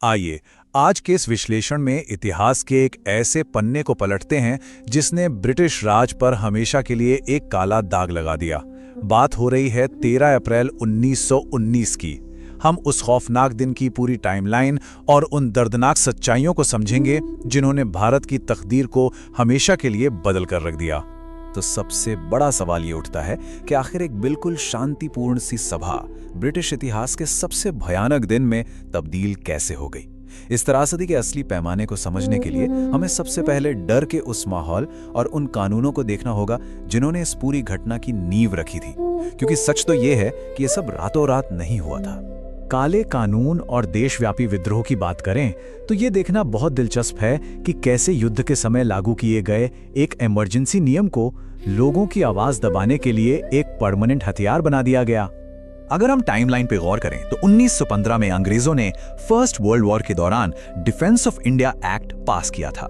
आइए आज के इस विश्लेषण में इतिहास के एक ऐसे पन्ने को पलटते हैं जिसने ब्रिटिश राज पर हमेशा के लिए एक काला दाग लगा दिया। बात हो रही है 13 अप्रैल 1919 की। हम उस खौफनाक दिन की पूरी टाइमलाइन और उन दर्दनाक सच्चाइयों को समझेंगे जिन्होंने भारत की तकदीर को हमेशा के लिए बदल कर रख दिया। तो सबसे बड़ा सवाल ये उठता है कि आखिर एक बिल्कुल शांतिपूर्ण सी सभा ब्रिटिश इतिहास के सबसे भयानक दिन में तब्दील कैसे हो गई। इस त्रासदी के असली पैमाने को समझने के लिए हमें सबसे पहले डर के उस माहौल और उन कानूनों को देखना होगा जिन्होंने इस पूरी घटना की नींव रखी थी, क्योंकि सच तो ये है कि ये सब रातों रात नहीं हुआ था। काले कानून और देशव्यापी विद्रोह की बात करें तो ये देखना बहुत दिलचस्प है कि कैसे युद्ध के समय लागू किए गए एक इमरजेंसी नियम को लोगों की आवाज दबाने के लिए एक परमानेंट हथियार बना दिया गया। अगर हम टाइमलाइन पे गौर करें तो 1915 में अंग्रेजों ने फर्स्ट वर्ल्ड वॉर के दौरान डिफेंस ऑफ इंडिया एक्ट पास किया था,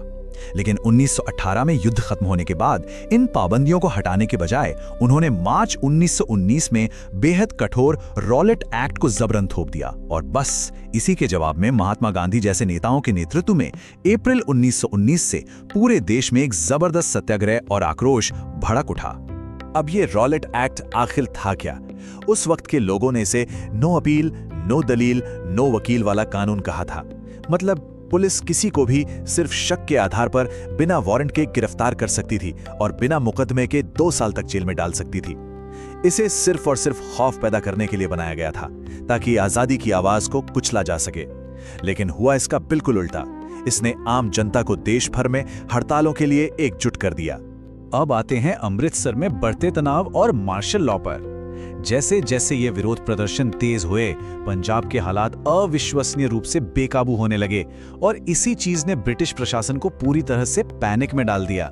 लेकिन 1918 में युद्ध खत्म होने के बाद इन पाबंदियों को हटाने के बजाय उन्होंने मार्च 1919 में बेहद कठोर रॉलेट एक्ट को जबरन थोप दिया। और बस इसी के जवाब में महात्मा गांधी जैसे नेताओं के नेतृत्व में अप्रैल 1919 से पूरे देश में एक जबरदस्त सत्याग्रह और आक्रोश भड़क उठा। अब ये रॉलेट एक्ट आखिर था क्या? उस वक्त के लोगों ने इसे नो अपील, नो दलील, नो वकील वाला कानून कहा था। मतलब पुलिस किसी को भी सिर्फ शक के आधार पर बिना वारंट के गिरफ्तार कर सकती थी और बिना मुकदमे के 2 साल तक जेल में डाल सकती थी। इसे सिर्फ और सिर्फ खौफ पैदा करने के लिए बनाया गया था, ताकि आजादी की आवाज को कुचला जा सके। लेकिन हुआ इसका बिल्कुल उल्टा। इसने आम जनता को देश भर में हड़तालों के लिए एकजुट कर दिया। अब आते हैं अमृतसर में बढ़ते तनाव और मार्शल लॉ पर। जैसे जैसे ये विरोध प्रदर्शन तेज हुए, पंजाब के हालात अविश्वसनीय रूप से बेकाबू होने लगे और इसी चीज ने ब्रिटिश प्रशासन को पूरी तरह से पैनिक में डाल दिया।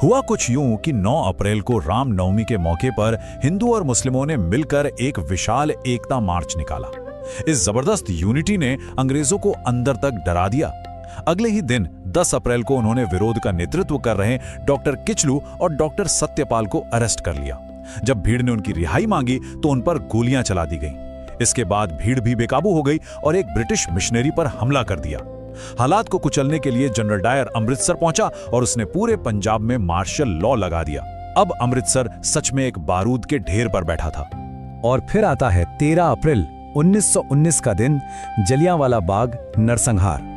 हुआ कुछ यूं कि 9 अप्रैल को रामनवमी के मौके पर हिंदू और मुस्लिमों ने मिलकर एक विशाल एकता मार्च निकाला। इस जबरदस्त यूनिटी ने अंग्रेजों को अंदर तक डरा दिया। अगले ही दिन 10 अप्रैल को उन्होंने विरोध का नेतृत्व कर रहे डॉक्टर किचलू और डॉक्टर सत्यपाल को अरेस्ट कर लिया। जब भीड़ ने उनकी रिहाई मांगी तो उन पर गोलियां चला दी गईं। इसके बाद भीड़ भी बेकाबू हो गई और एक ब्रिटिश मिशनरी पर हमला कर दिया। हालात को कुचलने के लिए जनरल डायर अमृतसर पहुंचा और उसने पूरे पंजाब में मार्शल लॉ लगा दिया। अब अमृतसर सच में एक बारूद के ढेर पर बैठा था। और फिर आता है 13 अप्रैल 1919 का दिन, जलियांवाला बाग नरसंहार।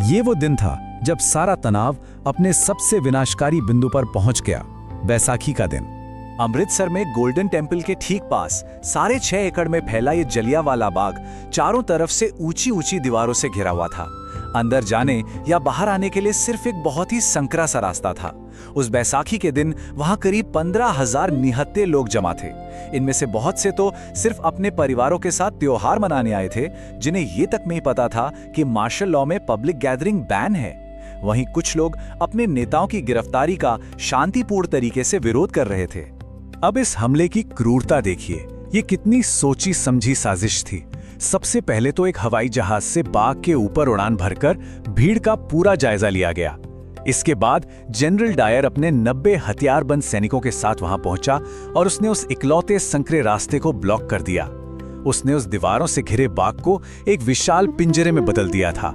ये वो दिन था जब सारा तनाव अपने सबसे विनाशकारी बिंदु पर पहुंच गया। बैसाखी का दिन। अमृतसर में गोल्डन टेम्पल के ठीक पास 6.5 एकड़ में फैला ये जलियांवाला बाग चारों तरफ से ऊंची ऊंची दीवारों से घिरा हुआ था। अंदर जाने या बाहर आने के लिए सिर्फ एक बहुत ही संकरा सा रास्ता था। उस बैसाखी के दिन वहां करीब 15,000 निहत्थे लोग जमा थे। इनमें से बहुत से तो सिर्फ अपने परिवारों के साथ त्योहार मनाने आए थे, जिन्हें ये तक नहीं पता था कि मार्शल लॉ में पब्लिक गैदरिंग बैन है। वहीं कुछ लोग अपने नेताओं की गिरफ्तारी का शांतिपूर्ण तरीके से विरोध कर रहे थे। अब इस हमले की क्रूरता देखिए, ये कितनी सोची समझी साजिश थी। सबसे पहले तो एक हवाई जहाज से बाग के ऊपर उड़ान भरकर भीड़ का पूरा जायजा लिया गया। इसके बाद जनरल डायर अपने 90 हथियारबंद सैनिकों के साथ वहां पहुंचा और उसने उस इकलौते संकरे रास्ते को ब्लॉक कर दिया। उसने उस दीवारों से घिरे बाग को एक विशाल पिंजरे में बदल दिया था।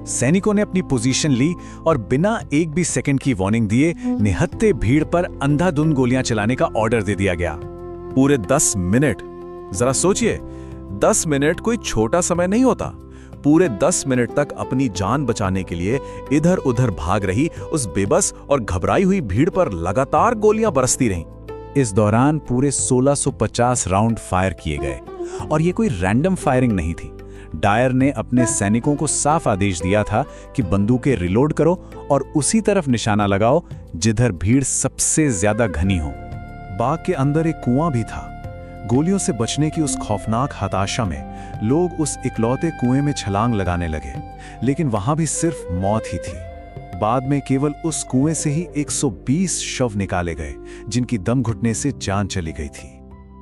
सैनिकों ने अपनी पोजीशन ली और बिना एक भी सेकंड की वार्निंग दिए निहत्थे भीड़ पर अंधाधुंध गोलियां चलाने का ऑर्डर दे दिया गया। पूरे 10 मिनट, जरा सोचिए, 10 मिनट कोई छोटा समय नहीं होता। पूरे 10 मिनट तक अपनी जान बचाने के लिए इधर उधर भाग रही उस बेबस और घबराई हुई भीड़ पर लगातार गोलियां बरसती रहीं। इस दौरान पूरे 1650 राउंड फायर किए गए और ये कोई रैंडम फायरिंग नहीं थी। डायर ने अपने सैनिकों को साफ आदेश दिया था कि बंदूकें रिलोड करो और उसी तरफ निशाना लगाओ जिधर भीड़ सबसे ज्यादा घनी हो। बाग के अंदर एक कुआं भी था। गोलियों से बचने की उस खौफनाक हताशा में लोग उस इकलौते कुएं में छलांग लगाने लगे, लेकिन वहां भी सिर्फ मौत ही थी। बाद में केवल उस कुएं से ही 120 शव निकाले गए जिनकी दम घुटने से जान चली गई थी।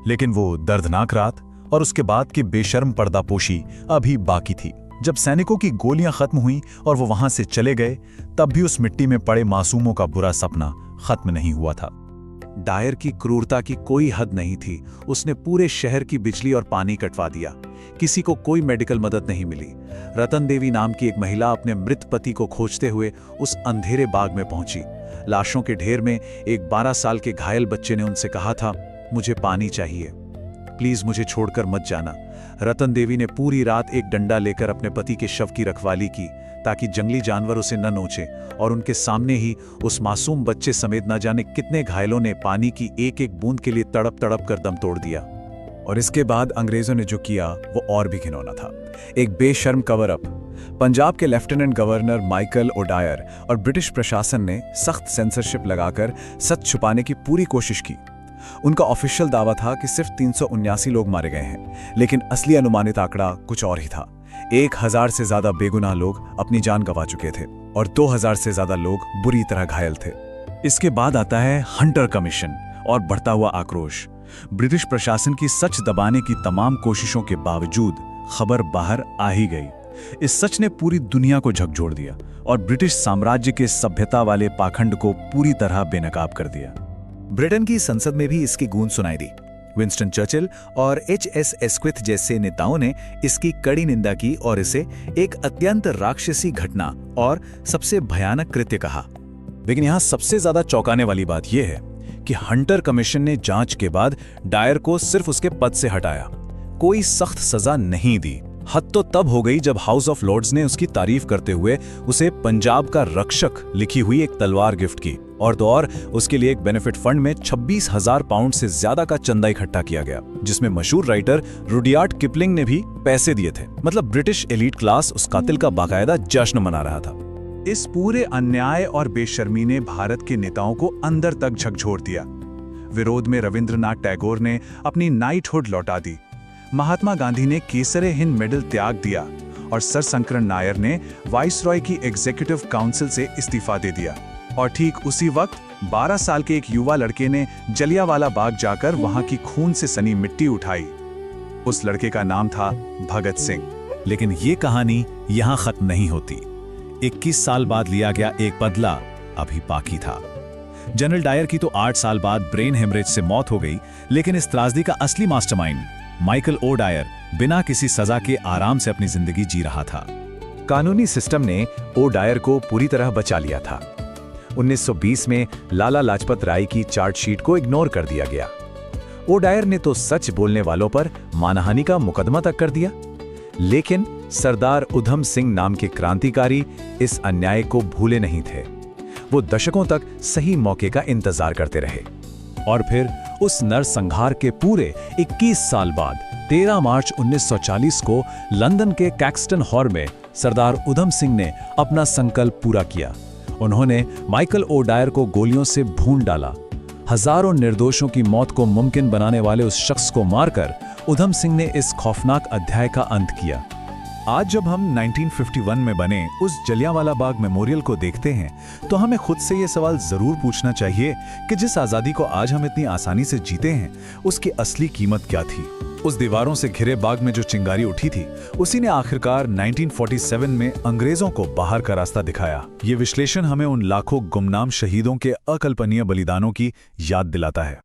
लेकिन वो दर्दनाक रात और उसके बाद की बेशर्म पर्दापोशी अभी बाकी थी। जब सैनिकों की गोलियां खत्म हुई और वो वहां से चले गए, तब भी उस मिट्टी में पड़े मासूमों का बुरा सपना खत्म नहीं हुआ था। डायर की क्रूरता की कोई हद नहीं थी। उसने पूरे शहर की बिजली और पानी कटवा दिया। किसी को कोई मेडिकल मदद नहीं मिली। रतन देवी नाम की एक महिला अपने मृत पति को खोजते हुए उस अंधेरे बाग में पहुंची। लाशों के ढेर में एक 12 साल के घायल बच्चे ने उनसे कहा था, मुझे पानी चाहिए, प्लीज मुझे छोड़कर मत जाना। रतन देवी ने पूरी रात एक डंडा लेकर अपने पति के शव की रखवाली की ताकि जंगली जानवर उसे न नोचे, और उनके सामने ही उस मासूम बच्चे समेत न जाने कितने घायलों ने पानी की एक एक बूंद के लिए तड़प तड़प कर दम तोड़ दिया। और इसके बाद अंग्रेजों ने जो किया वो और भी घिनौना था। एक बेशर्म कवर अप। पंजाब के लेफ्टिनेंट गवर्नर माइकल ओडायर और ब्रिटिश प्रशासन ने सख्त सेंसरशिप लगाकर सच छुपाने की पूरी कोशिश की। उनका ऑफिशियल दावा था कि सिर्फ 379 लोग मारे गए हैं, लेकिन असली अनुमानित आंकड़ा कुछ और ही था। 1000 से ज्यादा बेगुनाह लोग अपनी जान गंवा चुके थे और 2000 से ज्यादा लोग बुरी तरह घायल थे। इसके बाद आता है हंटर कमीशन और बढ़ता हुआ आक्रोश। ब्रिटिश प्रशासन की सच दबाने की तमाम कोशिशों के बावजूद खबर बाहर आ ही गई। इस सच ने पूरी दुनिया को झकझोर दिया और ब्रिटिश साम्राज्य के सभ्यता वाले पाखंड को पूरी तरह बेनकाब कर दिया। ब्रिटेन की संसद में भी इसकी गूंज सुनाई दी। विंस्टन चर्चिल और एच.एस. एस्क्विथ जैसे नेताओं ने इसकी कड़ी निंदा की और इसे एक अत्यंत राक्षसी घटना और सबसे भयानक कृत्य कहा। लेकिन यहां सबसे ज्यादा चौंकाने वाली बात यह है कि हंटर कमीशन ने जांच के बाद डायर को सिर्फ उसके पद से हटाया, कोई सख्त सजा नहीं दी। हद तो तब हो गई जब हाउस ऑफ लॉर्ड्स ने उसकी तारीफ करते हुए उसे पंजाब का रक्षक लिखी हुई एक तलवार गिफ्ट की, और तो और उसके लिए एक बेनिफिट फंड में 26,000 पाउंड से ज्यादा का चंदा इकट्ठा किया गया, जिसमें मशहूर राइटर रुडयार्ड किपलिंग ने भी पैसे दिए थे। मतलब ब्रिटिश एलीट क्लास उस कातिल का बाकायदा जश्न मना रहा था। इस पूरे अन्याय और बेशर्मी ने भारत के नेताओं को अंदर तक झकझोर दिया। विरोध में रविंद्रनाथ टैगोर ने अपनी नाइटहुड लौटा दी, महात्मा गांधी ने केसरे हिंद मेडल त्याग दिया और सर शंकरन नायर ने वाइसरॉय की एग्जीक्यूटिव काउंसिल से इस्तीफा दे दिया। और ठीक उसी वक्त 12 साल के एक युवा लड़के ने जलियांवाला बाग जाकर वहां की खून से सनी मिट्टी उठाई। उस लड़के का नाम था भगत सिंह। लेकिन ये कहानी यहां खत्म नहीं होती। 21 साल बाद लिया गया एक बदला अभी बाकी था। जनरल डायर की तो 8 साल बाद ब्रेन हेमरेज से मौत हो गई, लेकिन इस त्रासदी का असली मास्टरमाइंड माइकल ओ डायर बिना किसी सजा के आराम से अपनी जिंदगी जी रहा था। कानूनी सिस्टम ने ओ डायर को पूरी तरह बचा लिया था। 1920 में लाला लाजपत राय की चार्जशीट को इग्नोर कर दिया गया। ओ डायर ने तो सच बोलने वालों पर मानहानि का मुकदमा तक कर दिया, लेकिन सरदार उधम सिंह नाम के क्रांतिकारी इस अन्याय को भूले नहीं थे। वो दशकों तक सही मौके का इंतजार करते रहे। और फिर उस नरसंहार के पूरे 21 साल बाद 13 मार्च 1940 को लंदन के कैक्सटन हॉल में सरदार उधम सिंह ने अपना संकल्प पूरा किया। उन्होंने माइकल ओ डायर को गोलियों से भून डाला। हजारों निर्दोषों की मौत को मुमकिन बनाने वाले उस शख्स को मारकर उधम सिंह ने इस खौफनाक अध्याय का अंत किया। आज जब हम 1951 में बने उस जलियांवाला बाग मेमोरियल को देखते हैं तो हमें खुद से ये सवाल जरूर पूछना चाहिए कि जिस आज़ादी को आज हम इतनी आसानी से जीते हैं उसकी असली कीमत क्या थी। उस दीवारों से घिरे बाग में जो चिंगारी उठी थी उसी ने आखिरकार 1947 में अंग्रेजों को बाहर का रास्ता दिखाया। ये विश्लेषण हमें उन लाखों गुमनाम शहीदों के अकल्पनीय बलिदानों की याद दिलाता है।